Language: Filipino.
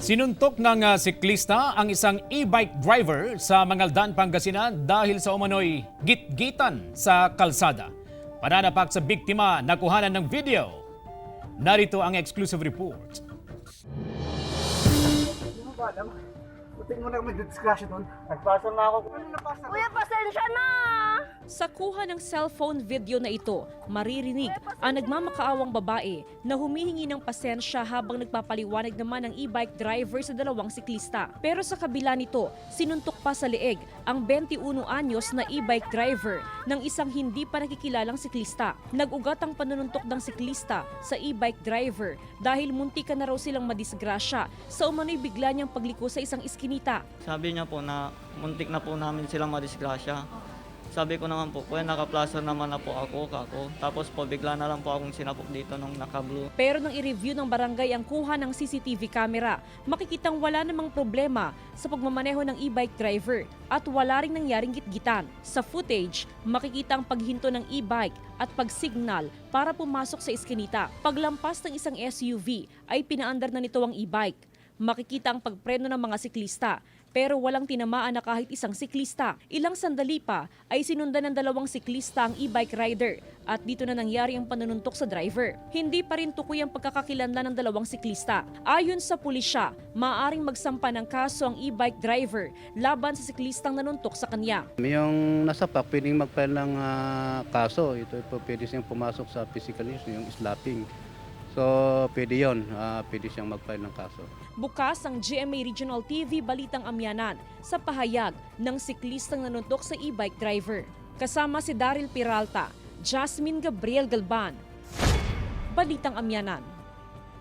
Sinuntok ng siklista ang isang e-bike driver sa Mangaldan, Pangasinan dahil sa umano'y gitgitan sa kalsada. Pananapak sa biktima, nakuhanan ng video. Narito ang exclusive report. Hindi mo ba alam? Buti mo na may discussion doon. Nagpasa na ako. Ano napasa? Kuya, pasensya na! Sa kuha ng cellphone video na ito, maririnig ang nagmamakaawang babae na humihingi ng pasensya habang nagpapaliwanag naman ang e-bike driver sa dalawang siklista. Pero sa kabila nito, sinuntok pa sa leeg ang 21 anyos na e-bike driver ng isang hindi pa nakikilalang siklista. Nag-ugat ang panununtok ng siklista sa e-bike driver dahil muntikan na raw silang madisgrasya sa umano'y bigla niyang pagliko sa isang iskinita. Sabi niya po na muntik na po namin silang madisgrasya. Sabi ko naman po, kuya, naka-plaster naman na po ako, kako. Tapos po, bigla na lang po akong sinapok dito nung naka-blue. Pero nang i-review ng barangay ang kuha ng CCTV camera, makikitang wala namang problema sa pagmamaneho ng e-bike driver at wala ring nangyaring gitgitan. Sa footage, makikita ang paghinto ng e-bike at pagsignal para pumasok sa iskinita. Paglampas ng isang SUV ay pinaandar na nito ang e-bike. Makikita ang pagpreno ng mga siklista pero walang tinamaan na kahit isang siklista. Ilang sandali pa ay sinundan ng dalawang siklista ang e-bike rider at dito na nangyari ang panununtok sa driver. Hindi pa rin tukoy ang pagkakakilanlan ng dalawang siklista. Ayon sa pulisya, maaaring magsampa ng kaso ang e-bike driver laban sa siklistang nanuntok sa kanya. Yung nasa pack, pwedeng mag-file ng kaso. Ito po pwede siyang pumasok sa physical issue, yung slapping. So, pwede yun. Pwede siyang mag-file ng kaso. Bukas ang GMA Regional TV Balitang Amianan sa pahayag ng siklistang nanuntok sa e-bike driver. Kasama si Daryl Peralta, Jasmine Gabriel Galban. Balitang Amianan.